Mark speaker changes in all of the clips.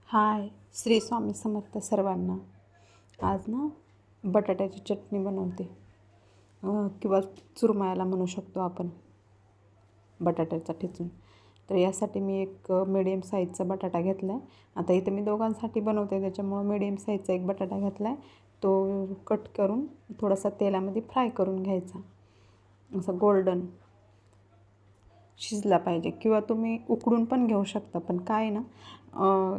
Speaker 1: हाय, श्री स्वामी समर्थ सर्वांना. आज ना बटाट्याची चटणी बनवते किंवा चुरमायला म्हणू शकतो आपण, बटाट्याचा ठेचून. तर यासाठी मी एक मिडियम साईजचा बटाटा घेतला आहे. आता इथं मी दोघांसाठी बनवते, त्याच्यामुळं मिडियम साईजचा एक बटाटा घेतला आहे. तो कट करून थोडासा तेलामध्ये फ्राय करून घ्यायचा, असं गोल्डन शिजला पाहिजे. किंवा तुम्ही उकडून पण घेऊ शकता, पण काय ना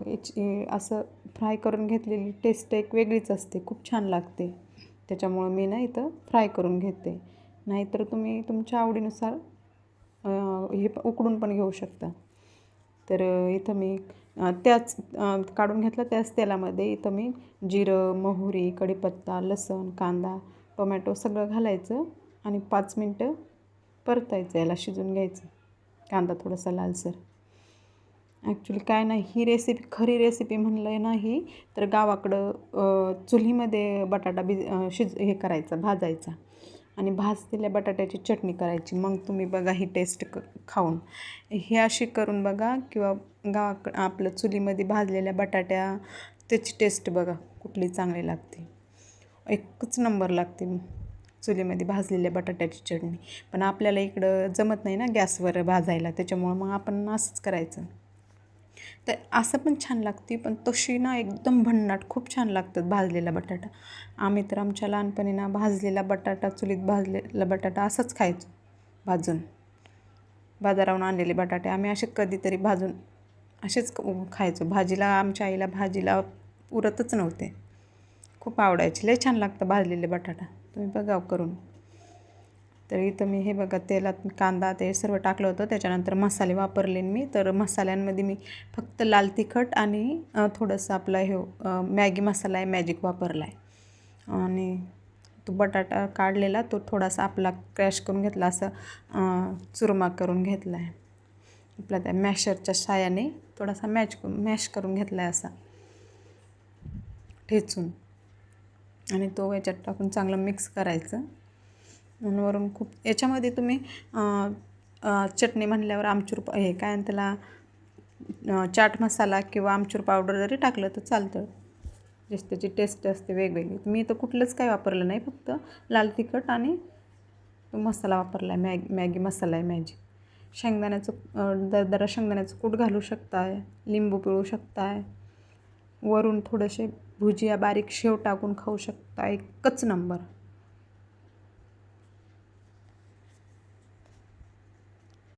Speaker 1: याची असं फ्राय करून घेतलेली टेस्ट एक वेगळीच असते, खूप छान लागते. त्याच्यामुळं मी ना इथं फ्राय करून घेते. नाहीतर तुम्ही तुमच्या आवडीनुसार हे उकडून पण घेऊ शकता. तर इथं मी त्याच काढून घेतलं त्याच तेलामध्ये इथं मी जिरं, मोहरी, कढीपत्ता, लसूण, कांदा, टोमॅटो सगळं घालायचं आणि 5 मिनटं परतायचं, याला शिजून घ्यायचं. कांदा थोडासा लालसर. ॲक्च्युली काय नाही, ही रेसिपी खरी रेसिपी म्हणलं नाही तर गावाकडं चुलीमध्ये बटाटा हे करायचा, भाजायचा आणि भाजलेल्या बटाट्याची चटणी करायची. मग तुम्ही बघा ही टेस्ट खाऊन. हे अशी करून बघा किंवा आपलं चुलीमध्ये भाजलेल्या बटाट्या त्याची टेस्ट बघा कुठली चांगली लागते. एकच नंबर लागते चुलीमध्ये भाजलेल्या बटाट्याची चटणी. पण आपल्याला इकडं जमत नाही ना गॅसवर भाजायला, त्याच्यामुळं मग आपण असंच करायचं. तर असं पण छान लागते, पण तशी ना एकदम भन्नाट खूप छान लागतात भाजलेला बटाटा. आम्ही तर आमच्या लहानपणी ना भाजलेला बटाटा, चुलीत भाजलेला बटाटा असंच खायचो भाजून. बाजारावरून आणलेले बटाटे आम्ही असे कधीतरी भाजून असेच खायचो. भाजीला आमच्या आईला भाजीला पुरतच नव्हते, खूप आवडायचे. लय छान लागतं भाजलेले बटाटा, तुम्ही बघा करून. तर इथं मी हे बघा तेलात कांदा ते सर्व टाकलं होतं. त्याच्यानंतर मसाले वापरले मी. तर मसाल्यांमध्ये मी फक्त लाल तिखट आणि थोडंसं आपला हे मॅगी मसाला आहे, मॅजिक वापरला आहे. आणि तो बटाटा काढलेला तो थोडासा आपला क्रॅश करून घेतला, असं चुरमा करून घेतला आहे. आपल्या त्या मॅशरच्या साहाय्याने थोडासा मॅश करून घेतला आहे असा ठेचून. आणि तो याच्यात टाकून चांगलं मिक्स करायचं. वरून खूप याच्यामध्ये तुम्ही चटणी म्हणल्यावर आमचूर हे काय त्याला चाट मसाला किंवा आमचूर पावडर जरी टाकलं तर चालतं. जशी त्याची टेस्ट असते वेगवेगळी. मी तर कुठलंच काय वापरलं नाही, फक्त लाल तिखट आणि मसाला वापरला आहे, मॅगी मसाला आहे मॅजिक. शेंगदाण्याचं दरदरा शेंगदाण्याचं कूट घालू शकताय, लिंबू पिळू शकताय, वरून थोडेसे भुजिया बारीक शेव टाकून खाऊ शकता. एकच नंबर.